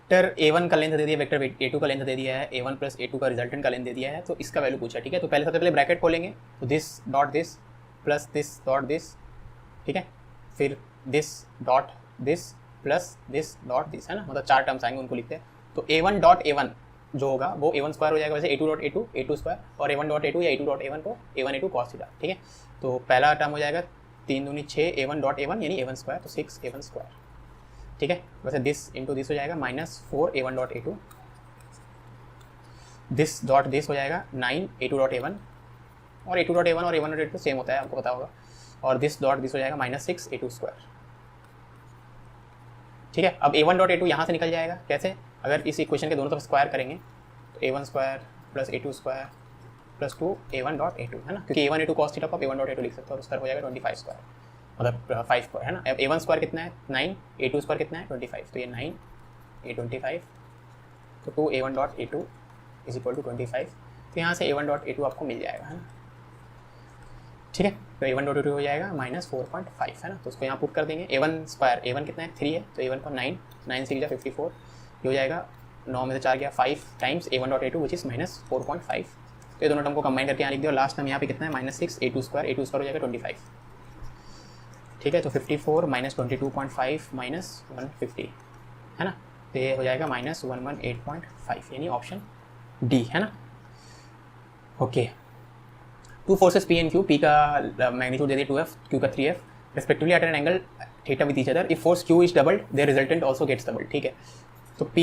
Vector A1 का length दे दिया, vector A2 का लेंथ दे दिया है, A1 प्लस A2 का रिजल्टेंट का लेंथ दे दिया है, तो इसका वैल्यू पूछा, ठीक है। तो सबसे पहले ब्रैकेट खोलेंगे, तो this dot this plus this dot this, ठीक है, फिर this dot this plus this dot this, है ना, मतलब 4 टर्म्स आएंगे, उनको लिखते हैं। तो A1 डॉट A1 जो होगा वो A1 स्क्वायर हो जाएगा, वैसे A2 dot A2 A2 square, और A1 डॉट A2 या A2 डॉट A1 को A1 A2 कॉस थीटा, ठीक है। तो पहला टर्म हो जाएगा 3 दूनी 6 A1 डॉट A1 यानी A1 स्क्वायर, तो 6 A1 स्क्वायर, ठीक है। वैसे दिस इंटू दिस हो जाएगा -4 A1 dot A2, this dot this हो जाएगा 9 A2 डॉट A1, और A2 डॉट A1 और A1 डॉट A2 सेम होता है, आपको पता होगा, और दिस डॉट दिस हो जाएगा -6 A2 स्क्वायर, ठीक है। अब A1 डॉट A2 यहाँ से निकल जाएगा, कैसे, अगर इस इक्वेशन के दोनों तरफ स्क्वायर करेंगे तो A1 square plus A2 square plus 2 A1 dot A2, है ना, क्योंकि A1 A2 कॉस थीटा को आप A1 डॉट A2 लिख सकते हो, और उसका हो जाएगा 25 स्क्वायर, मतलब 5 स्क्वायर, है ना। अब A1 स्क्वायर कितना है 9, A2 स्क्वायर कितना है 25, तो ये 9 A 25, तो 2 A1 dot A2 is equal to 25, तो यहाँ से A1 डॉट A2 आपको मिल जाएगा, है ना, ठीक है। तो A1 डॉट A2 हो जाएगा -4.5, है ना, तो उसको यहाँ पुट कर देंगे। A1 स्क्वायर, A1 कितना है 3 है, तो A1 को 9 से 54, ये हो जाएगा 9 में से 4 गया 5 times A1 dot A2 which is -4.5, तो ये दोनों टर्म को कंबाइन करके यहाँ लिख दिया, और लास्ट टर्म यहाँ पे कितना है -6 A2 स्क्वायर हो जाएगा 25, ठीक है। तो 54 -22.5 -150, है ना, तो ये हो जाएगा -118.5, यानी ऑप्शन डी, है ना। Okay, two forces P and Q, P का मैग्नीट्यूड दे दिया 2F, Q का 3F respectively at an angle theta with each other, if force Q is doubled their resultant also gets doubled, ठीक है। तो P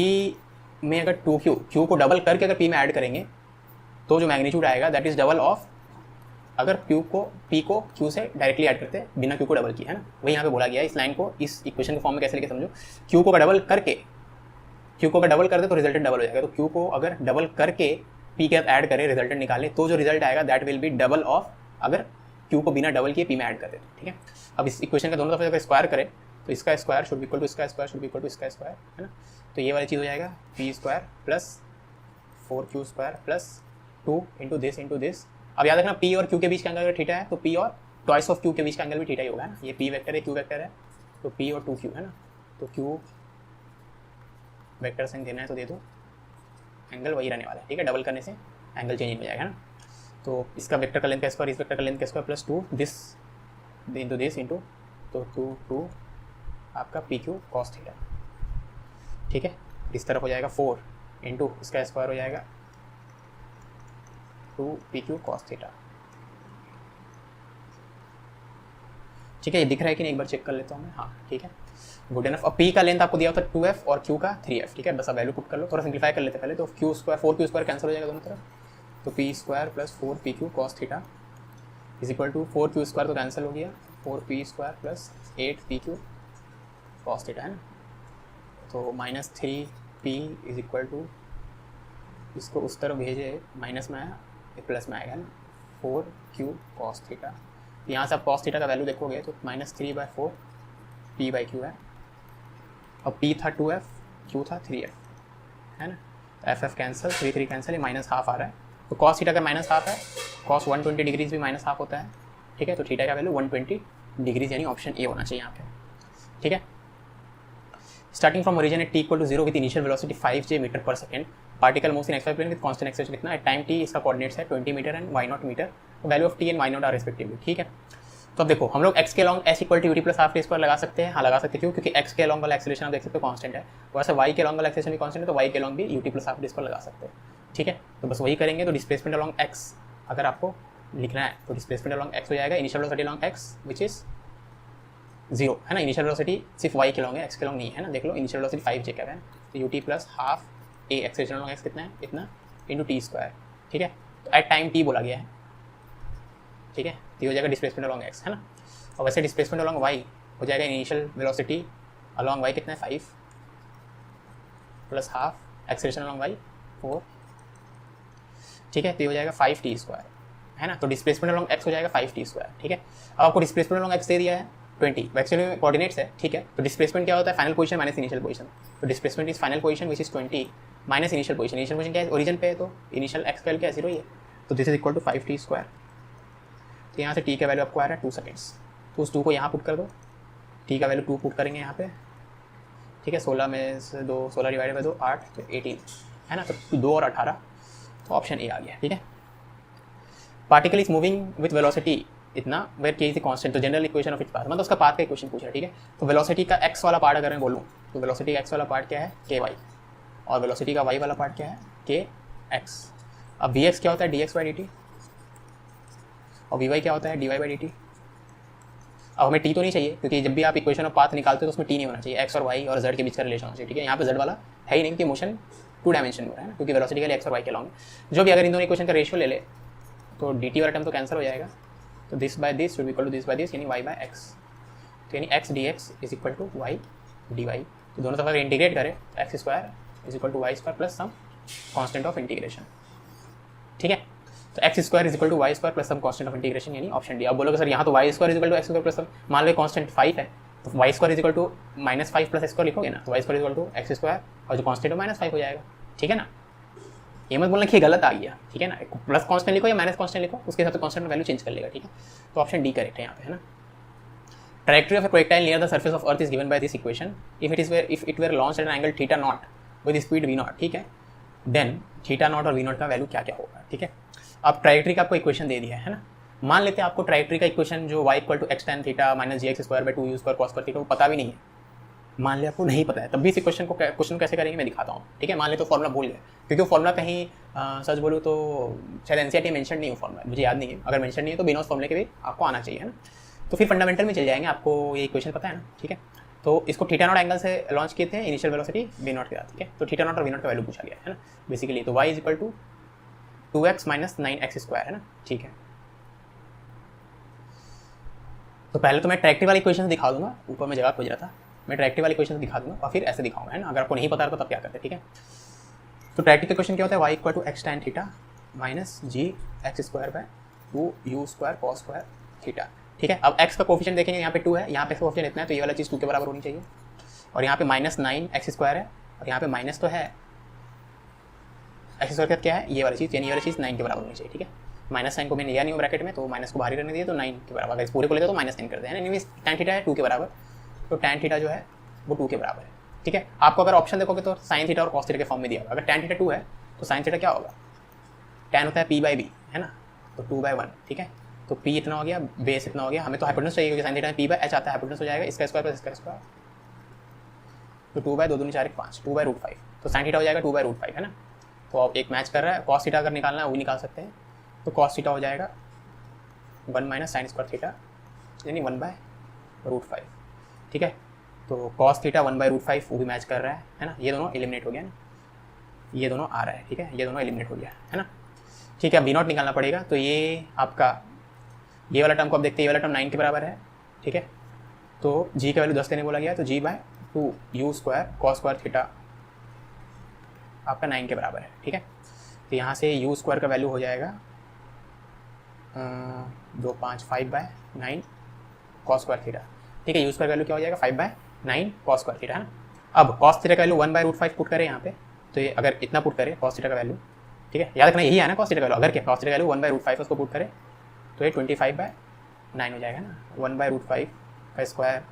में अगर 2Q, Q को डबल करके अगर P में ऐड करेंगे तो जो मैग्नीट्यूड आएगा दैट इज डबल ऑफ, अगर P को Q से डायरेक्टली ऐड करते हैं बिना Q को डबल किए, है ना, वही यहाँ पे बोला गया है। इस लाइन को इस इक्वेशन के फॉर्म में कैसे लेके समझो, Q को अगर डबल कर दे तो रिजल्टेंट डबल हो जाएगा, तो Q को अगर डबल करके P के साथ ऐड करें, रिजल्टेंट निकालें, तो जो रिजल्ट आएगा that will be double of अगर Q को बिना डबल किए P में ऐड कर दे, ठीक है। अब इस इक्वेशन का दोनों तरफ अगर स्क्वायर करें तो इसका square should be equal to इसका square should be equal to इसका स्क्वायर, है ना, तो ये वाली चीज़ हो जाएगा P square plus 4Q square plus 2 into this. अब याद रखना P और Q के बीच का एंगल अगर थीटा है तो P और ट्वाइस ऑफ Q के बीच का एंगल भी थीटा ही होगा, ना, ये P वेक्टर है Q वेक्टर है, तो P और 2Q, है ना, तो Q वेक्टर साइन देना है तो दे दो, एंगल वही रहने वाला है, ठीक है, डबल करने से एंगल चेंज हो जाएगा, है ना। तो इसका वेक्टर का लेंथ का स्क्वायर इस वेक्टर का लेंथ का स्क्वायर प्लस 2 दिस इंटू तो 2 आपका PQ कॉस थीटा, ठीक है। इस तरफ हो जाएगा 4 इंटू इसका स्क्वायर हो जाएगा 2 PQ कॉस थीटा, ठीक है। ये दिख रहा है कि नहीं, एक बार चेक कर लेता हूँ मैं, हाँ ठीक है, गुड इनफ। अब P का लेंथ आपको दिया होता है 2F और Q का 3F, ठीक है, बस अब वैल्यू पुट कर लो, थोड़ा सिंप्लीफाई कर लेते पहले, तो 4Q स्क्वायर कैंसिल हो जाएगा दोनों तरफ, तो P square plus 4PQ cos theta is equal to 4Q square तो कैंसिल हो गया, 4P square plus 8PQ cos theta, है ना, तो -3P इज इक्वल टू, इसको उस तरफ भेजे माइनस में आया, प्लस में आएगा ना, 4Q कॉस थीटा, यहाँ से आप कॉस थीटा का वैल्यू देखोगे तो -3/4 P/Q है, और P था 2F, Q था 3F, है ना, FF कैंसिल, 3 कैंसिल, ये -हाफ आ रहा है, तो कॉस थीटा का -हाफ है, कॉस 120 डिग्रीज भी -हाफ होता है, ठीक है, तो थीटा का वैल्यू 120 डिग्रीज यानी ऑप्शन ए होना चाहिए यहाँ पे, ठीक है। Starting from origin at t = 0 with initial velocity 5j metre per second, particle moves in xy plane with constant acceleration लिखना है, टाइम t इसका कोऑर्डिनेट्स है 20 मीटर एंड y0 मीटर, value of t and y0 are respectively, ठीक है। तो अब देखो हम लोग x के along s = ut + half t square लगा सकते हैं, हाँ लगा सकते हैं, क्यों, क्योंकि x के अलॉन्ग वाला एक्सेलरेशन आप देख सकते हो कांस्टेंट है, वैसे y के अलॉन्ग वाला एक्सेलरेशन भी कांस्टेंट है, तो y के अलॉन्ग भी ut + हाफ t स्क्वायर लगा सकते हैं, ठीक है। तो बस वही करेंगे, तो डिस्प्लेसमेंट अलॉन्ग x अगर आपको लिखना है तो डिस्प्लेसमेंट अलॉन्ग x हो जाएगा initial velocity along x which is 0, है ना, इनिशियल वेलोसिटी सिर्फ y के अलॉन्ग है, x के अलॉन्ग नहीं है ना, देख लो इनिशियल वेलोसिटी 5j का है, तो ut + half a acceleration along x कितना है, इतना इंटू t स्क्वायर, ठीक है, तो एट टाइम t बोला गया है, ठीक है, तो हो जाएगा डिस्प्लेसमेंट अलॉन्ग x, है ना, और वैसे डिस्प्लेसमेंट अलॉन्ग y हो जाएगा इनिशियल वेलोसिटी अलॉन्ग y कितना है 5 + हाफ एक्सेलरेशन अलॉन्ग y 4, ठीक है, तो ये हो जाएगा 5t स्क्वायर, है ना, तो डिस्प्लेसमेंट अलॉन्ग x हो जाएगा 5t स्क्वायर, ठीक है। अब आपको डिस्प्लेसमेंट अलॉन्ग x दे दिया है 20, एक्चुअली में कोऑर्डिनेट्स है, ठीक है, तो डिस्प्लेसमेंट क्या होता है, final position minus initial position, तो displacement is final position which is 20 minus initial position क्या है, ओरिजिन पे है, तो इनिशियल x वैल्यू क्या है 0 ही है, तो this is equal to 5t square, तो यहाँ से t का वैल्यू आपको आ रहा है 2 सेकेंड्स, तो उस 2 को यहाँ पुट कर दो, t का वैल्यू 2 पुट करेंगे यहाँ पे, ठीक है, 16 में से 2, 16 डिवाइड बाई 2 8, तो 18 है ना, तो 2 और 18, तो ऑप्शन ए आ गया। ठीक है, particle is moving with velocity इतना वेयर के इज कॉन्स्टेंट, तो general equation of its path, मतलब उसका पाथ का इक्वेशन पूछ रहा है। ठीक है, तो वेलोसिटी का एक्स वाला पार्ट अगर मैं बोलूँ तो वेलोसिटी का एक्स वाला पार्ट क्या है, के वाई, और वेलोसिटी का वाई वाला पार्ट क्या है, के एक्स। अब वी एक्स क्या होता है, d x by d t, और वी वाई क्या होता है, d y by d t. अब हमें टी तो नहीं चाहिए, क्योंकि जब भी आप इक्वेशन ऑफ पाथ निकालते हो तो उसमें टी नहीं होना चाहिए, एक्स और वाई और जेड के बीच का रिलेशन होना चाहिए। ठीक है, यहाँ पे जेड वाला है ही नहीं कि मोशन 2 डायमेंशन में हो रहा है ना, क्योंकि वेलोसिटी के लिए एक्स और वाई के अलॉन्ग जो भी अगर इन दोनों इक्वेशन का रेशियो ले ले तो डी टी वाला टर्म तो कैंसिल हो जाएगा, तो this by this should equal to this by this, यानी वाई बाय एक्स, तो यानी x d x is equal to y d y. तो दोनों तरफ अगर इंटीग्रेट करें x square is equal to y square plus some constant of integration. ठीक है, तो x square is equal to y square plus some constant of integration, यानी option D. अब बोलोगे सर यहाँ तो Y square is equal to X square plus some, मान लो कॉन्स्टेंट 5 है, तो Y square is equal to -5 plus X square लिखोगे ना, तो Y square is equal to X square और जो कॉन्स्टेंट है -5 हो जाएगा। ठीक है ना, ये मत बोलना कि गलत आ गया। ठीक है ना, प्लस कॉन्स्टेंट लिखो या माइनस कॉन्स्टेंट लिखो, उसके हिसाब से कॉन्स्टेंट वैल्यू चेंज कर लेगा। ठीक है, तो ऑप्शन डी करेक्ट है यहाँ पे, है ना। Trajectory of a projectile near the surface of earth is given by this equation if it were launched at an angle theta naught with speed v0। ठीक है, देन थीटा नॉट और v0 का value क्या क्या होगा। ठीक है, अब ट्रैजेक्टरी का आपको इक्वेशन दे दिया है ना, मान लेते हैं आपको ट्रैजेक्टरी का इक्वेशन जो y equal to x tan theta minus g x square by 2u square cos square theta वो पता भी नहीं है, मान लिया आपको नहीं पता है, तब भी इस क्वेश्चन कैसे करेंगे मैं दिखाता हूँ। ठीक है, मान ले तो फॉर्मूला भूल गए, क्योंकि वो फॉर्मूला कहीं सच बोलूँ तो शायद एनसीईआरटी में मेंशन नहीं हो फॉर्मूला, मुझे याद नहीं है, अगर मेंशन नहीं है तो बिना उस फॉर्मूले के भी आपको आना चाहिए, है ना। तो फिर फंडामेंटल में चल जाएंगे, आपको ये इक्वेशन पता है ना। ठीक है, तो इसको थीटा नॉट एंगल से लॉन्च किए थे इनिशियल वेलोसिटी v0 के साथ। ठीक है, तो थीटा नॉट और v0 का वैल्यू पूछा गया है ना बेसिकली, तो y is equal to 2x minus 9x square, है ना। ठीक है, तो पहले तो मैं ट्रैजेक्टरी वाली इक्वेशन दिखा दूंगा, ऊपर में जगह खोज रहा था, मैं ट्रैजेक्टरी वाली इक्वेशन दिखा दूंगा और फिर ऐसे दिखाऊंगा, है ना। अगर आपको नहीं पता तो तब क्या करते हैं। ठीक है, तो ट्रैजेक्टरी का क्वेश्चन क्या होता है, y equal to x tan theta minus g x square by 2u square cos square theta. ठीक है, अब x का कोफिशिएंट देखेंगे, यहाँ पे 2 है, यहाँ पे कोफिशिएंट इतना है, तो ये वाला चीज़ 2 के बराबर होनी चाहिए, और यहाँ पे -9x स्क्वायर है, और यहाँ पे माइनस तो है एक्स स्क्वायर क्या है, ये वाली चीज़, यानी ये वाली चीज़ 9 के बराबर होनी चाहिए। ठीक है, माइनस साइन को मैंने लिया नहीं हो ब्रैकेट में, तो माइनस को बाहर ही रहने दिया, तो 9 के बराबर, अगर इस पूरे को लेते तो -9 कर दें, एनीवेज tan थीटा है 2 के बराबर, तो tan थीटा जो है वो 2 के बराबर है। ठीक है, आपको अगर ऑप्शन देखोगे तो sin थीटा और cos थीटा के फॉर्म में दिया होगा, अगर tan थीटा 2 है तो sin थीटा क्या होगा, tan होता है p/b, है ना, तो 2/1। ठीक है, तो p इतना हो गया, बेस इतना हो गया, हमें तो हाइपोटेनस चाहिए क्योंकि sin थीटा में p/h आता है, हाइपोटेनस हो जाएगा इसका स्क्वायर प्लस इसका स्क्वायर, तो 2/2 दूनी 4 1 5, 2/√5, तो sin थीटा हो जाएगा 2/√5, है ना। तो अब एक मैच कर रहा है, cos थीटा अगर निकालना है वो निकाल सकते हैं, तो cos थीटा हो जाएगा 1 माइनस साइन स्क्वायर थीटा, यानी 1/√5। ठीक है, तो cos थीटा 1/√5 वो भी मैच कर रहा है ना, ये दोनों एलिमिनेट हो गया ना, ये दोनों आ रहा है। ठीक है, ये दोनों एलिमिनेट हो गया, है ना। ठीक है, अब v0 निकालना पड़ेगा, तो ये आपका ये वाला टर्म को आप देखते हैं, ये वाला टर्म 9 के बराबर है। ठीक है, तो g का वैल्यू 10 देने बोला गया, तो g/2 u square cos square theta आपका 9 के बराबर है। ठीक है, तो यहाँ से u स्क्वायर का वैल्यू हो जाएगा 2 5 5/9 कॉस स्क्वायर थीटा। ठीक है, u स्क्वायर वैल्यू क्या हो जाएगा 5/9 कॉस स्क्वायर थीटा, है ना। अब cos थीटा का वैल्यू 1/√5 पुट करें यहाँ पे, तो ये अगर इतना पुट करें cos थीटा का वैल्यू, ठीक है, याद रखना यही है ना cos थीटा का वैल्यू, अगर क्या cos थीटा का वैल्यू 1/√5 उसको पुट करें तो ये 25/9 हो जाएगा ना, 1/√5 का स्क्वायर,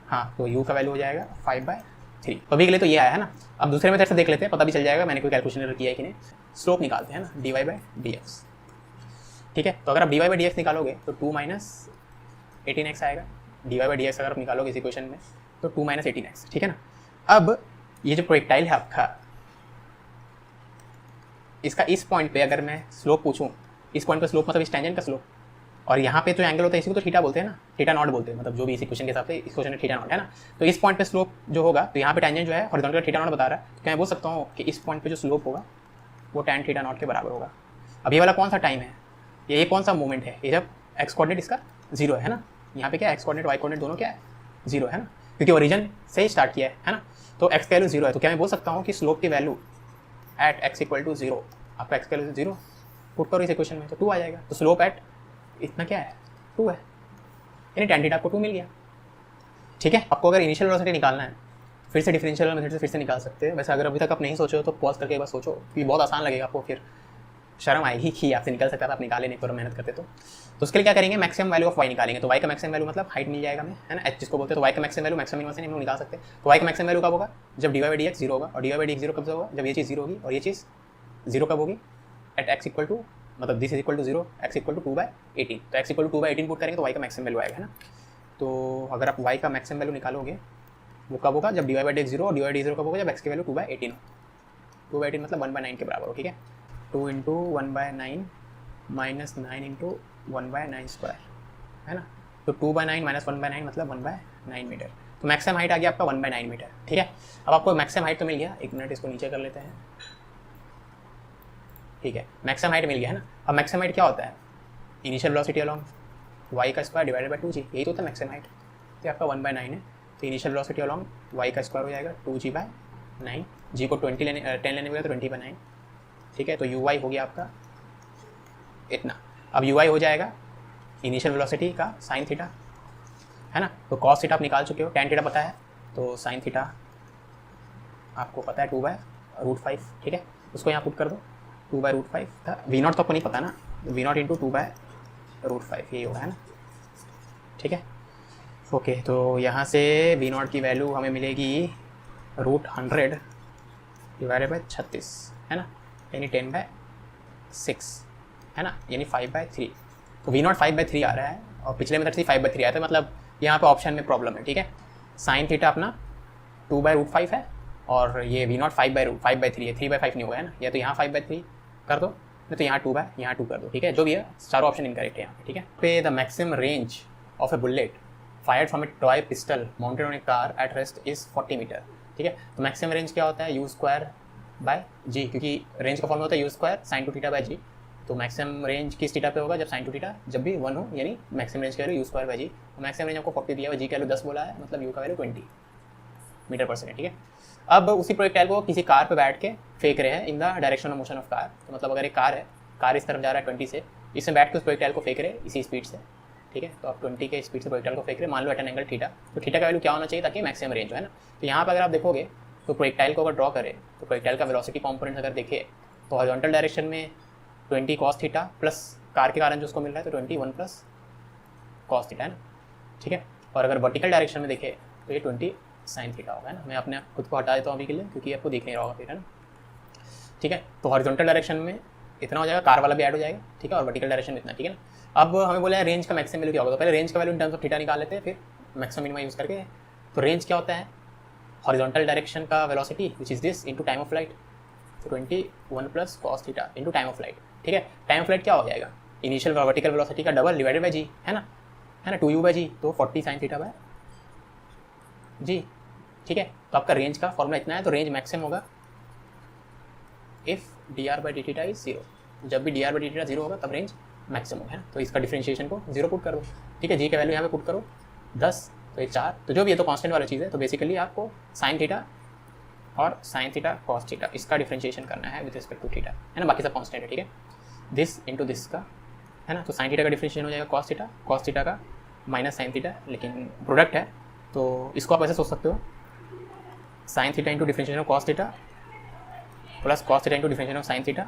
हाँ, तो u का वैल्यू हो जाएगा 5/3। तो अभी के लिए तो ये आया है ना। अब दूसरे मेथड से देख लेते हैं, पता भी चल जाएगा मैंने कोई कैलकुलेशन किया है कि नहीं। स्लोप निकालते हैं ना, dy/dx। ठीक है, तो अगर आप dy/dx निकालोगे तो 2 माइनस 18x आएगा, dy/dx अगर आप निकालोगे इस इक्वेशन में तो 2 माइनस 18x। ठीक है ना, अब ये जो प्रोजेक्टाइल है आपका, इसका इस पॉइंट पे अगर मैं स्लोप पूछूं, इस पॉइंट पे स्लोप मतलब इस टेंजेंट का स्लोप, और यहाँ पे जो एंगल होता है इसी को तो थीटा बोलते हैं ना, थीटा नॉट बोलते हैं, मतलब जो भी इस इक्वेशन के हिसाब से इस क्वेश्चन में थीटा नॉट है ना। तो इस पॉइंट पे स्लोप जो होगा, तो यहाँ पे टेंजेंट जो है हॉरिजॉन्टल थीटा नॉट बता रहा है, तो क्या मैं बोल सकता हूँ कि इस पॉइंट पे जो स्लोप होगा वो tan थीटा नॉट के बराबर होगा। अब ये वाला कौन सा टाइम है, ये कौन सा मूवमेंट है, ये जब एक्स कोऑर्डिनेट इसका 0 है ना, यहाँ पे क्या एक्स कोऑर्डिनेट वाई कोऑर्डिनेट दोनों क्या है 0 है ना, क्योंकि ओरिजिन से ही स्टार्ट किया है ना। तो एक्स का वैल्यू 0 है, तो क्या मैं बोल सकता हूँ कि स्लोप की value at x equal to 0, आपका एक्स का वैल्यू 0 पुट करो इस इक्वेशन में तो 2 आ जाएगा। तो स्लोप एट इतना क्या है 2 है, यानी tan थीटा आपको 2 मिल गया। ठीक है, आपको अगर इनिशियल वेलोसिटी निकालना है फिर से डिफरेंशियल मेथड से फिर से निकाल सकते हैं। वैसे अगर अभी तक आप नहीं सोचे हो तो पॉज करके एक बार सोचो, क्योंकि बहुत आसान लगेगा आपको फिर शर्म आएगी कि आपसे निकल सकता था, आप निकाले नहीं, थोड़ा मेहनत करते तो उसके लिए क्या करेंगे, मैक्सिमम वैल्यू ऑफ वाई निकालेंगे। तो वाई का मैक्सिमम वैल्यू मतलब हाइट मिल जाएगा हमें, है ना, एच जिसको बोलते हैं। तो वाई का मैक्सिमम वैल्यू मैक्सिमम मिनिमम से हम लोग निकाल सकते हैं। तो वाई का मैक्सिमम वैल्यू कब होगा, जब d y by d x zero होगा। और d y by d x zero कब होगा, जब ये चीज़ जीरो होगी। और ये चीज़ जीरो कब होगी, एट एक्स इक्वल टू, मतलब this is equal to zero, x equal to 2/18। तो एक्स इक्वल टू 2/18 पुट करेंगे तो वाई का मैक्सिमम वैल्यू आएगा, है ना। तो अगर आप वाई का मैक्सिमम वैल्यू निकालोगे वो कब होगा, जब d y by d x zero, और डी वाई डी जीरो कब होगा, जब एक्स की वैल्यू 2/18 हो। 2/18 मतलब 1/9 के बराबर हो, ठीक है। 2 इंटू 1/9 माइनस 9 इंटू 1/9², है ना। तो 2/9 माइनस 1/9 मतलब 1/9 मीटर। तो मैक्सिमम हाइट आ गया आपका 1/9 मीटर, ठीक है। अब आपको मैक्सिमम हाइट तो मिल गया, एक मिनट इसको नीचे कर लेते हैं, ठीक है। मैक्सिमम हाइट मिल गया, है ना। अब मैक्सिमम हाइट क्या होता है, इनिशियल वेलोसिटी अलॉन्ग वाई का स्क्वायर डिवाइडेड बाई 2g, यही तो होता है मैक्सिमम हाइट। तो आपका 1/9 है, तो इनिशियल वेलोसिटी अलॉन्ग वाई का स्क्वायर हो जाएगा 2g/9, जी को 10 लेने में तो 20/9, ठीक है। तो यू वाई हो गया आपका इतना। अब यू वाई हो जाएगा इनिशियल वेलोसिटी का साइन थीटा, है ना। तो कॉस थीटा आप निकाल चुके हो, टैन थीटा पता है, तो साइन थीटा आपको पता है 2/√5, ठीक है। उसको यहाँ पुट कर दो, 2/√5 था। वी नॉट तो आपको नहीं पता ना, वी नॉट इंटू 2/√5 यही होगा, है ना, ठीक है। ओके, तो यहाँ से वी नॉट की वैल्यू हमें मिलेगी √100 डिवाइडेड बाई 36, है ना, यानी 10/6, है ना, यानी 5/3। तो वी नॉट 5/3 आ रहा है और पिछले मेथड से 5/3 आया था, मतलब यहाँ पे ऑप्शन में प्रॉब्लम है, ठीक है। साइन थीटा अपना 2/√5 है और ये वी नॉट 5/3 है, 3/5 नहीं होगा, है ना। या तो यहाँ 5/3 कर दो, नहीं तो यहाँ 2 कर दो, ठीक है। जो भी है सारा ऑप्शन इनकरेक्ट है यहाँ पे, ठीक है। पे the maximum range of a bullet fired from a toy pistol mounted on a car at rest is 40 metre, ठीक है। तो मैक्सिमम रेंज क्या होता है, u²/g, क्योंकि रेंज का फॉर्म होता है u² sin 2θ/g। तो मैक्सिमम रेंज किस थीटा पे होगा, जब sin 2θ जब भी 1 हो, यानी मैक्सिमम रेंज का वैल्यू u²/g। तो मैक्सिमम रेंज आपको 40 दिया हुआ, g का वैल्यू 10 बोला है, मतलब u का वैल्यू 20 मीटर पर सेकेंड, ठीक है। अब उसी प्रोजेक्टाइल को किसी कार पे बैठ के फेंक रहे हैं in the direction of motion of car. तो मतलब अगर एक कार है, कार इस तरफ जा रहा है 20 से, इसमें बैठ के उस प्रोजेक्टाइल को फेंक रहे हैं इसी स्पीड से, ठीक है। तो आप 20 के स्पीड से प्रोजेक्टाइल को फेंक रहे हैं, मान लो एट एन एंगल थीटा। तो थीटा का वैल्यू क्या होना चाहिए ताकि मैक्सिमम रेंज हो, है ना। तो यहाँ पर अगर आप देखोगे तो प्रोजेक्टाइल को अगर ड्रॉ करें तो प्रोजेक्टाइल का वेलोसिटी कॉम्पोनेंट अगर देखें तो हॉरिजॉन्टल डायरेक्शन में 20 cos थीटा प्लस कार के कारण जो उसको मिल रहा है तो 21 प्लस cos थीटा, है ना, ठीक है। और अगर वर्टिकल डायरेक्शन में देखें तो ये 20 sin थीटा होगा, है ना। मैं अपने खुद को हटा देता हूँ अभी के लिए क्योंकि आपको दिख नहीं रहा होगा फिर, है ना, ठीक है। तो हॉरिजॉन्टल डायरेक्शन में इतना हो जाएगा, कार वाला भी ऐड हो जाएगा, ठीक है। और वर्टिकल डायरेक्शन में इतना, ठीक है ना। अब हमें बोला है रेंज का मैक्सिमम वैल्यू क्या होगा, तो पहले रेंज का value in terms of theta निकाल लेते हैं, फिर मैक्सिमम मिनिमम यूज़ करके। तो रेंज क्या होता है, हॉरिजॉन्टल डायरेक्शन का velocity which is this into time of flight, तो 21 plus cos theta into time of flight, ठीक है। टाइम ऑफ फ्लाइट क्या हो जाएगा, इनिशियल वर्टिकल वेलोसिटी का डबल डिवाइडेड बाई जी, है ना, 2u/g, तो 40 sin θ/g, ठीक है। तो आपका रेंज का फॉर्मूला इतना है। तो रेंज मैक्सिमम होगा इफ dr/dθ इज 0, जब भी dr/dθ 0 होगा तब रेंज मैक्सिमम है। तो इसका डिफरेंशिएशन को 0 पुट करो, ठीक है। जी का वैल्यू यहाँ पे पुट करो 10, तो ये 4, तो जो भी है तो कांस्टेंट वाला चीज़ है। तो बेसिकली आपको sin थीटा और sin थीटा cos थीटा इसका डिफरेंशिएशन करना है विद रिस्पेक्ट टू थीटा, है ना। बाकी सब कांस्टेंट है, ठीक है। दिस इंटू दिस का, है ना। तो sin थीटा का डिफरेंशिएशन हो जाएगा cos थीटा का माइनस sin थीटा, लेकिन प्रोडक्ट है तो इसको आप ऐसे सोच सकते हो, sin theta into differentiation of cos theta plus cos theta into differentiation of sin theta,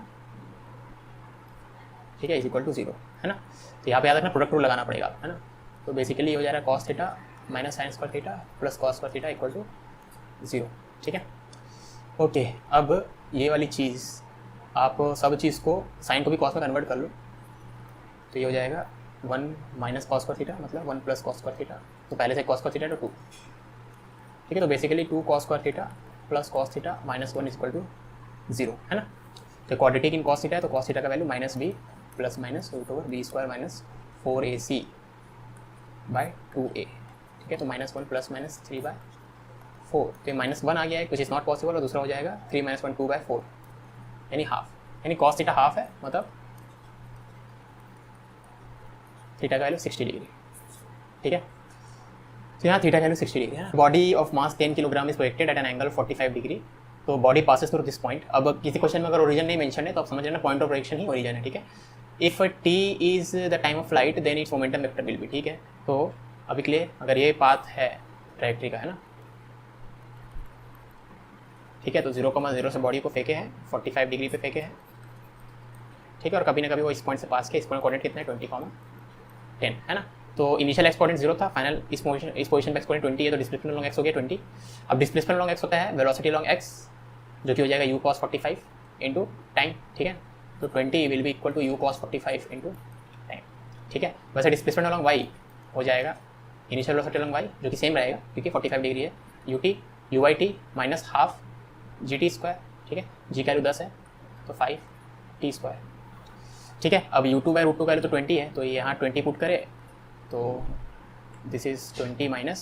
ठीक है, इज इक्वल टू 0, है ना। तो यहाँ पे याद रखना प्रोडक्ट रूल लगाना पड़ेगा, है ना। तो बेसिकली हो जा रहा है cos theta minus sin square theta plus cos square theta equal to 0, ठीक है। ओके, अब ये वाली चीज़ आप सब चीज़ को साइन को भी cos में कन्वर्ट कर लो, तो ये हो जाएगा 1 माइनस cos स्क्वायर थीटा मतलब 1 प्लस cos स्क्वायर थीटा। तो पहले से cos स्क्वायर थीटा तो 2, ठीक है। तो basically 2 cos square theta plus cos theta minus 1 is equal to 0, है ना। तो क्वाड्रेटिक इन cos थीटा है, तो cos थीटा का value -b plus minus √b² minus 4ac by 2a, ठीक है। तो -1 प्लस माइनस 3/4, तो -1 आ गया है कुछ इज़ नॉट पॉसिबल, और दूसरा हो जाएगा 3 - 1 2/4, यानी हाफ, यानी cos थीटा हाफ है, मतलब थीटा का वैल्यू 60 डिग्री, ठीक है। तो यहाँ थीटा का वैल्यू 60 डिग्री है। Body of mass 10 kilogram is projected at an angle 45 degree, तो body passes through this point. अब किसी क्वेश्चन में अगर ओरिजिन नहीं मेंशन है तो आप समझ लेना पॉइंट ऑफ प्रोजेक्शन ही ओरिजिन है, ठीक है। If t is the time of flight then its momentum vector will be, ठीक है। तो अभी के लिए अगर ये पाथ है ट्रैजेक्टरी का, है ना, ठीक है। तो 0,0 से बॉडी को फेंके हैं 45 डिग्री पे फेंके हैं, ठीक है, और कभी ना कभी वो इस पॉइंट से पास किया, इस पॉइंट कोऑर्डिनेट कितना है 20, 10 है ना। तो इनिशियल एक्स कोऑर्डिनेट 0 था, फाइनल इस पोजीशन पे एक्स कोऑर्डिनेट 20 है, तो डिस्प्लेसमेंट लॉन्ग एक्स हो गया 20। अब डिस्प्लेसमेंट लॉन्ग एक्स होता है वेलोसिटी लॉन्ग एक्स, जो कि हो जाएगा u cos 45 इंटू टाइम, ठीक है। तो 20 will be equal to u cos 45 into time, ठीक है। वैसे डिस्प्लेसमेंट लॉन्ग y हो जाएगा इनिशियल वेलोसिटी लॉन्ग y, जो कि सेम रहेगा क्योंकि 45 डिग्री है, ut uyt minus half gt square, ठीक है। g का वैल्यू 10 है तो 5t स्क्वायर, ठीक है। अब u2 बाई रूट 2 का वैल्यू तो 20 है, तो यहाँ 20 पुट करे तो this is 20 minus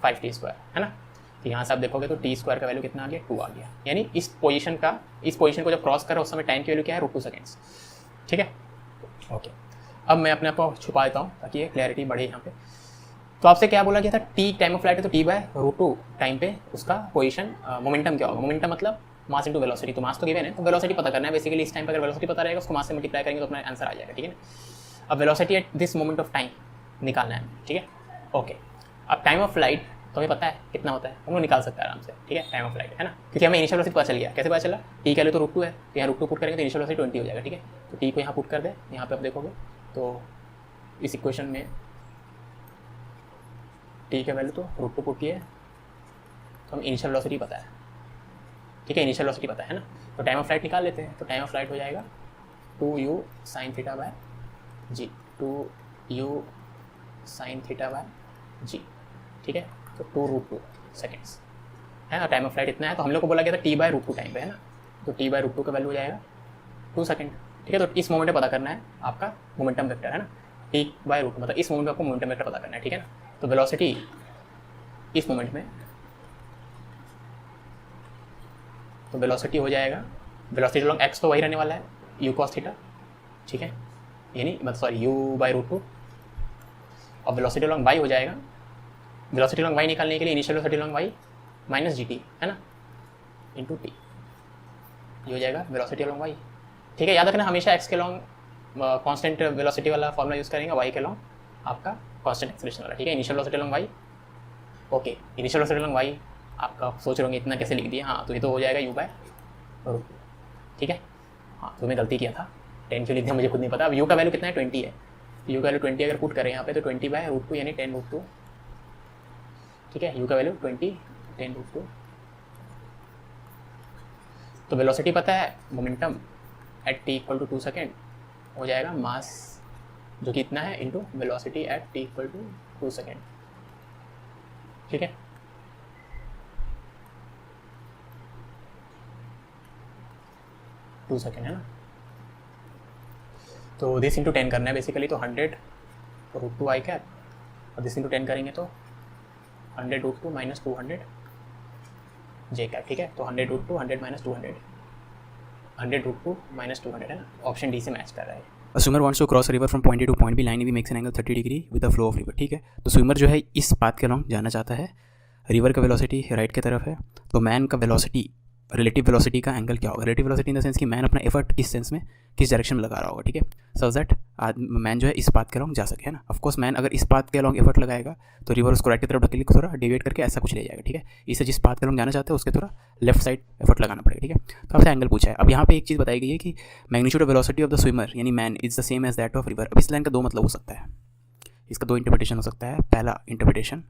5t square, है ना। तो यहाँ से आप देखोगे तो t स्क्वायर का वैल्यू कितना आ गया 2 आ गया, यानी इस पोजीशन को जब क्रॉस कर रहा है उस समय टाइम की वैल्यू क्या है √2 सेकेंड्स, ठीक है। ओके, अब मैं अपने आप को छुपा देता हूँ ताकि ये क्लैरिटी बढ़े यहाँ पे। तो आपसे क्या बोला गया था, t टाइम ऑफ फ्लाइट है तो t बाय √2 टाइम पे उसका पोजीशन मोमेंटम क्या होगा। मोमेंटम मतलब मास इंटू वेलोसिटी, तो मास तो गिवन है तो वेलोसिटी पता करना है बेसिकली। इस टाइम पर अगर वेलोसिटी पता रहेगा उसको मास से मल्टीप्लाई करेंगे तो अपना आंसर आ जाएगा, ठीक है ना। अब velocity at this moment of time निकालना है, ठीक है। ओके, अब टाइम ऑफ फ्लाइट तो हमें पता है कितना होता है, हम लोग निकाल सकते हैं आराम से, ठीक है। टाइम ऑफ फ्लाइट है ना, क्योंकि हमें इनिशियल वेलोसिटी पता चल गया। कैसे पता चला, टी का वैल्यू तो √2 है, तो यहाँ √2 पुट करेंगे तो इनिशियल वेलोसिटी 20 हो जाएगा, ठीक है। तो टी को यहाँ पुट कर दे, यहाँ पे आप देखोगे तो इस इक्वेशन में टी का वैल्यू तो √2 पुट किए तो हम इनिशियल वेलोसिटी पता है, ठीक है। इनिशियल वेलोसिटी पता है ना, तो टाइम ऑफ फ्लाइट निकाल लेते हैं। तो टाइम ऑफ फ्लाइट हो जाएगा 2u sin theta by G, 2u sin theta by G, ठीक है। तो 2√2 सेकेंड्स है ना। टाइम ऑफ फ्लाइट इतना है, तो हम लोग को बोला गया था t बाय √2 टाइम पे, है ना। तो t बाय √2 का वैल्यू हो जाएगा 2 सेकेंड, ठीक है। तो इस मोमेंट में पता करना है आपका मोमेंटम वेक्टर, है ना। t बाय √2 मतलब इस मोमेंट में आपको मोमेंटम वेक्टर पता करना है, ठीक है ना। तो वेलोसिटी इस मोमेंट में, तो वेलोसिटी हो जाएगा वेलोसिटी लॉन्ग x तो वही रहने वाला है u cos थीटा, ठीक है, यानी मतलब सॉरी u बाई √2। और वेलोसिटी लॉन्ग y हो जाएगा, वेलोसिटी लॉन्ग y निकालने के लिए initial velocity long y minus G T, है ना, इंटू टी, ये हो जाएगा वेलोसिटी लॉन्ग y, ठीक है। याद रखना हमेशा x के लॉन्ग कांस्टेंट वेलोसिटी वाला फॉर्मूला यूज़ करेंगे, y के लॉन्ग आपका कांस्टेंट एक्सेलरेशन वाला, ठीक है। Initial velocity long y, okay, initial velocity long y आपका सोच रहे होंगे इतना कैसे लिख दिया, हाँ तो ये तो हो जाएगा u बाय √2, ठीक है। हाँ तो मैं गलती किया था, 10 क्यों लिख दिया मुझे खुद नहीं पता। अब u का वैल्यू कितना है 20 है, तो u का वैल्यू 20 अगर पुट करें यहाँ पे तो 20 बाय √2 यानी 10√2, ठीक है। u का वैल्यू 20 10√2। तो वेलोसिटी पता है, momentum at t equal to 2 second हो जाएगा मास जो कि इतना है into velocity at t equal to 2 second, ठीक है। टू सेकेंड है ना, तो दिस इंटू 10 करना है बेसिकली, तो 100 √2 आई कैप, और दिस इंटू 10 करेंगे तो 100 √2 माइनस 200 जे कैप, ठीक है। तो 100 √2 100 माइनस 200 100 √2 माइनस 200 है ना, ऑप्शन डी से मैच कर रहा है। A swimmer wants to cross a river from point A to point B. Line AB makes an angle 30 degree with the flow of river. ठीक है, तो स्विमर जो है इस पाथ के अलॉन्ग जाना चाहता है, रिवर का वेलोसिटी राइट की तरफ है, तो मैन का वेलोसिटी रिलेटिव वेलोसिटी का एंगल क्या होगा। Relative velocity in the sense कि मैन अपना एफर्ट किस सेंस में किस डायरेक्शन में लगा रहा होगा, ठीक है, सो दैट मैन जो है इस पाथ के अलॉन्ग जा सके, है ना। ऑफकोर्स मैन अगर इस पाथ के अलॉन्ग एफर्ट लगाएगा तो रिवर उसको राइट की तरफ ढकेल थोड़ा डिवेट करके ऐसा कुछ ले जाएगा, ठीक है। इससे जिस पाथ के अलॉन्ग जाना चाहते हैं उसके थोड़ा लेफ्ट साइड एफर्ट लगाना पड़ेगा, ठीक है। तो आपसे एंगल पूछा है। अब यहाँ पे एक चीज़ बताई गई है कि magnitude of velocity of the swimmer यानी man is the same as that of river. अब इस लाइन का दो मतलब हो सकता है, इसका दो इंटरप्रिटेशन हो सकता है। पहला इंटरप्रिटेशन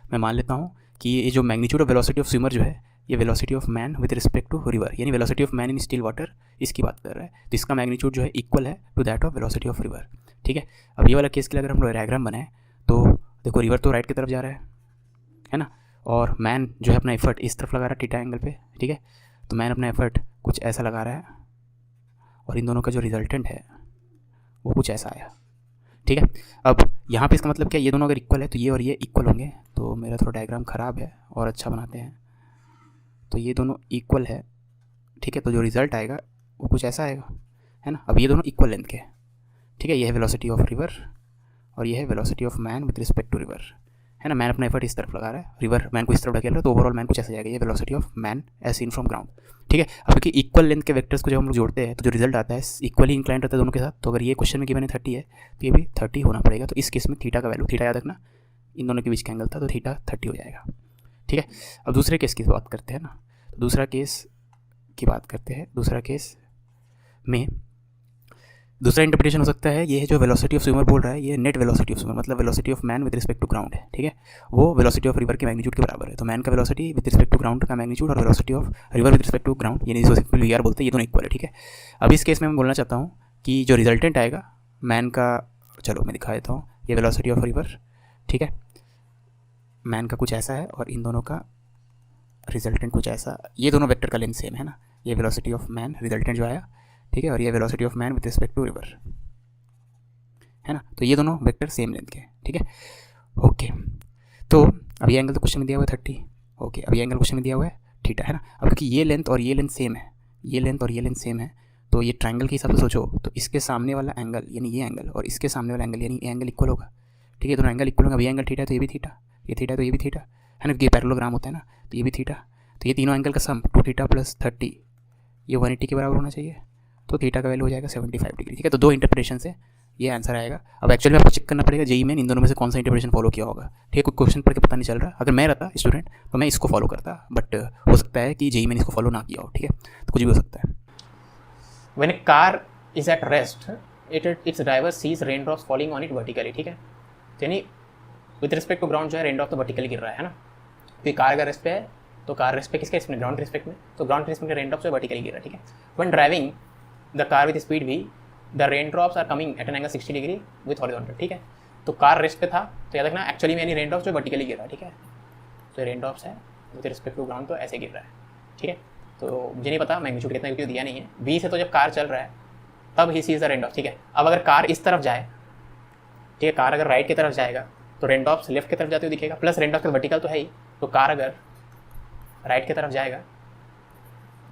मैं मान लेता हूँ कि ये जो magnitude of velocity of swimmer जो है ये velocity of man with respect to river यानी velocity of man in still water इसकी बात कर रहा है, तो इसका मैग्नीट्यूड जो है इक्वल है to that of velocity of river, ठीक है। अब ये वाला केस के लिए अगर हम लोग डायग्राम बनाए तो देखो रिवर तो राइट की तरफ जा रहा है ना, और मैन जो है अपना एफर्ट इस तरफ लगा रहा है थीटा एंगल पे, ठीक है। तो मैन अपना एफर्ट कुछ ऐसा लगा रहा है और इन दोनों का जो रिजल्टेंट है वो कुछ ऐसा आया, ठीक है। अब यहाँ पे इसका मतलब क्या, ये दोनों अगर इक्वल है तो ये और ये इक्वल होंगे, तो मेरा थोड़ा डायग्राम ख़राब है और अच्छा बनाते हैं। तो ये दोनों इक्वल है, ठीक है, तो जो रिज़ल्ट आएगा वो कुछ ऐसा आएगा, है ना। अब ये दोनों इक्वल लेंथ के, ठीक है, ये है वेलोसिटी ऑफ रिवर और ये है velocity of man with respect to river, है ना। मैन अपना एफर्ट इस तरफ लगा रहा है, रिवर मैन को इस तरफ ढकेल रहा है, तो ओवरऑल मैन कुछ ऐसा जाएगा, ये velocity of man as seen from ground, ठीक है। अब क्योंकि इक्वल लेंथ के वेक्टर्स को जब हम लोग जोड़ते हैं तो जो रिजल्ट आता है इक्वली इंक्लाइंड रहता है दोनों के साथ। तो अगर ये क्वेश्चन में गिवन है 30 है तो ये भी 30 होना पड़ेगा। तो इस केस में थीटा का वैल्यू, थीटा याद रखना इन दोनों के बीच का एंगल था, तो थीटा 30 हो जाएगा, ठीक है। अब दूसरे केस की बात करते हैं ना, तो दूसरा केस की बात करते हैं। दूसरा केस में दूसरा इंटरप्रिटेशन हो सकता है, ये है जो वेलोसिटी ऑफ स्विमर बोल रहा है, ये नेट वेलोसिटी ऑफ स्विमर मतलब velocity of man with respect to ground है, ठीक है, वो वेलोसिटी ऑफ रिवर के मैग्नीट्यूड के बराबर है। तो मैन का velocity with respect to ground का मैग्नीट्यूड और velocity of river with respect to ground, यानी जिसको सिंपल वी आर बोलते हैं, ये दोनों इक्वल है, ठीक है। अब इस केस में मैं बोलना चाहता हूँ कि जो रिजल्टेंट आएगा मैन का, चलो मैं दिखा देता हूँ, ये वेलोसिटी ऑफ रिवर, ठीक है, मैन का कुछ ऐसा है और इन दोनों का रिजल्टेंट कुछ ऐसा, ये दोनों वेक्टर का लेंथ सेम है ना, ये वेलोसिटी ऑफ मैन रिजल्टेंट जो आया, ठीक है, और ये velocity of man with respect to river है ना, तो ये दोनों वेक्टर सेम लेंथ के, ठीक है, ओके। तो अब ये एंगल तो क्वेश्चन में दिया हुआ है 30, ओके, अब ये एंगल क्वेश्चन में दिया हुआ है थीटा, है ना। अब क्योंकि ये लेंथ और ये लेंथ सेम है, ये लेंथ और ये लेंथ सेम है, तो ये ट्रायंगल के हिसाब से सोचो तो इसके सामने वाला एंगल यानी ये एंगल और इसके सामने वाला एंगल यानी ये एंगल इक्वल होगा, ठीक है, दोनों एंगल इक्वल होगा। अब ये एंगल थीटा है तो ये भी थीटा, ये थीटा तो ये भी थीटा है ना, ये पैरेललोग्राम होता है ना, तो ये भी थीटा, तो ये तीनों एंगल का सम 2 थीटा प्लस 30 ये 180 के बराबर होना चाहिए, तो थीटा का वैल्यू हो जाएगा 75 डिग्री, ठीक है। तो दो इंटरप्रिटेशन से ये आंसर आएगा। अब एक्चुअली में आपको चेक करना पड़ेगा जेई में इन दोनों में से कौन सा इंटरप्रिटेशन फॉलो किया होगा, ठीक है, कोई क्वेश्चन पढ़ के पता नहीं चल रहा, अगर मैं रहता स्टूडेंट तो मैं इसको फॉलो करता, बट हो सकता है कि जेई में इसको फॉलो ना किया हो, ठीक है, तो कुछ भी हो सकता है। When a car is at rest, its driver sees raindrops falling on it vertically, ठीक है, यानी विद रिस्पेक्ट टू ग्राउंड जो है रेनड्रॉप तो वर्टिकली गिर रहा है ना, तो कार अगर रेस्ट पे है तो कार रेस्ट पे किसके रिस्पेक्ट में, ग्राउंड के रिस्पेक्ट में, तो ग्राउंड के रिस्पेक्ट में रेनड्रॉप जो वर्टिकली गिर रहा है, ठीक है। When driving the car with speed v, the raindrops are coming at an angle 60 degree with horizontal, ठीक है, तो कार रेस्ट पे था तो याद रखना एक्चुअली में यानी रेनड्रॉप्स जो वर्टिकली गिर रहा है, ठीक है, तो रेनड्रॉप्स है विद रिस्पेक्ट टू ग्राउंड तो ऐसे गिर रहा है, ठीक है। तो मुझे नहीं पता मैग्नीट्यूड कितना, क्योंकि दिया नहीं है v से, तो जब कार चल रहा है तब ही सीज द रेनड्रॉप्स, ठीक है। अब अगर कार इस तरफ जाए, ठीक है, कार अगर राइट की तरफ जाएगा तो रेनड्रॉप्स लेफ्ट की तरफ जाते हुए दिखेगा, प्लस रेनड्रॉप्स वर्टिकल तो है ही, तो कार अगर राइट की तरफ जाएगा,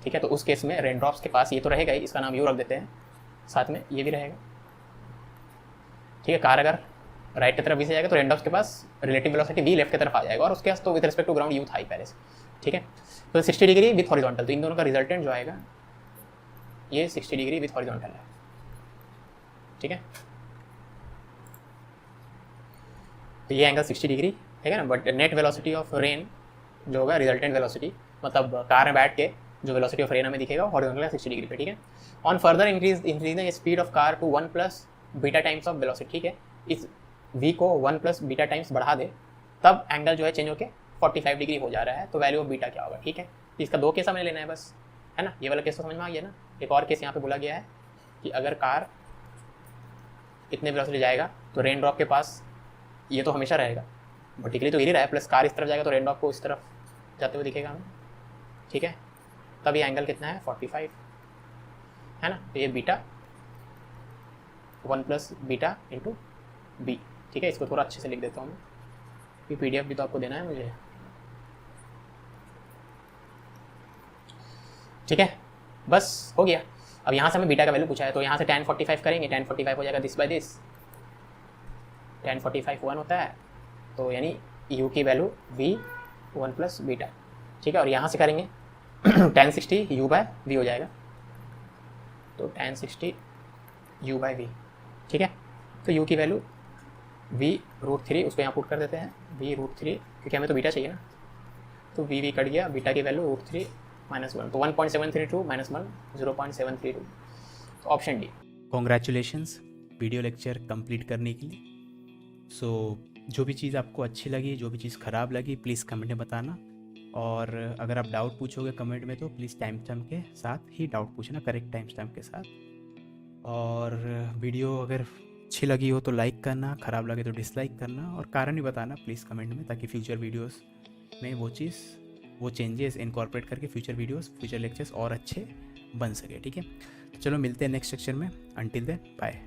ठीक है, तो उस केस में रेनड्रॉप्स के पास ये तो रहेगा ही, इसका नाम यू रख देते हैं, साथ में ये भी रहेगा, ठीक है। कार अगर राइट की तरफ भी से जाएगा तो रेनड्रॉप्स के पास रिलेटिव वेलोसिटी v लेफ्ट की तरफ आ जाएगा, और उसके पास तो with respect to ground u था ही पहले से, ठीक है। तो 60 डिग्री विथ हॉरिजॉन्टल, तो इन दोनों का रिजल्टेंट जो आएगा ये 60 डिग्री विथ हॉरिजॉन्टल है, ठीक है, तो ये एंगल 60 डिग्री, ठीक है ना। But net velocity of rain जो होगा रिजल्टेंट वेलोसिटी, मतलब कार में बैठ के जो वेलोसिटी ऑफ रेन हमें दिखेगा हॉरिजॉन्टल 60 डिग्री पे, ठीक है। On further increasing speed of car to 1 plus beta times of velocity, ठीक है, इस v को 1 प्लस बीटा टाइम्स बढ़ा दे तब एंगल जो है चेंज होकर 45 डिग्री हो जा रहा है, तो वैल्यू ऑफ बीटा क्या होगा, ठीक है। तो इसका दो केस हमें लेना है बस, है ना, ये वाला केस तो समझ में आ गया ना। एक और केस यहाँ पे बोला गया है कि अगर कार इतने वेलोसिटी जाएगा तो रेन ड्रॉप के पास ये तो हमेशा रहेगा, वर्टिकली तो गिर ही रहा है, प्लस कार इस तरफ जाएगा तो रेन ड्रॉप को इस तरफ जाते हुए दिखेगा हमें, ठीक है। तब ये एंगल कितना है 45, है ना, तो ये beta 1 plus beta into b, ठीक है। इसको थोड़ा अच्छे से लिख देता हूँ मैं, PDF भी तो आपको देना है मुझे, ठीक है, बस हो गया। अब यहाँ से हमें बीटा का वैल्यू पूछा है, तो यहाँ से tan 45 करेंगे, tan 45 हो जाएगा दिस बाय दिस, tan 45 1 होता है, तो यानी u की वैल्यू v 1 प्लस बीटा, ठीक है। और यहाँ से करेंगे tan 60 u बाय v हो जाएगा, तो tan 60 u बाय v, ठीक है। तो u की वैल्यू v√3, उसको यहाँ पुट कर देते हैं v√3, क्योंकि हमें तो बीटा चाहिए ना, तो v कट गया, बीटा की वैल्यू √3 -1, तो 1.732 -1 0.732, तो option D. Congratulations video lecture complete करने के लिए। सो जो भी चीज़ आपको अच्छी लगी, जो भी चीज़ ख़राब लगी, प्लीज़ कमेंट में बताना, और अगर आप डाउट पूछोगे कमेंट में तो प्लीज़ टाइम स्टैम्प के साथ ही डाउट पूछना, करेक्ट टाइम स्टैम्प के साथ। और वीडियो अगर अच्छी लगी हो तो लाइक करना, ख़राब लगे तो डिसलाइक करना, और कारण भी बताना प्लीज़ कमेंट में, ताकि फ्यूचर वीडियोस में वो चेंजेस इनकॉर्पोरेट करके फ्यूचर वीडियोस, फ्यूचर लेक्चर्स और अच्छे बन सके, ठीक है। तो चलो मिलते हैं नेक्स्ट सेक्शन में, अंटिल देन बाय।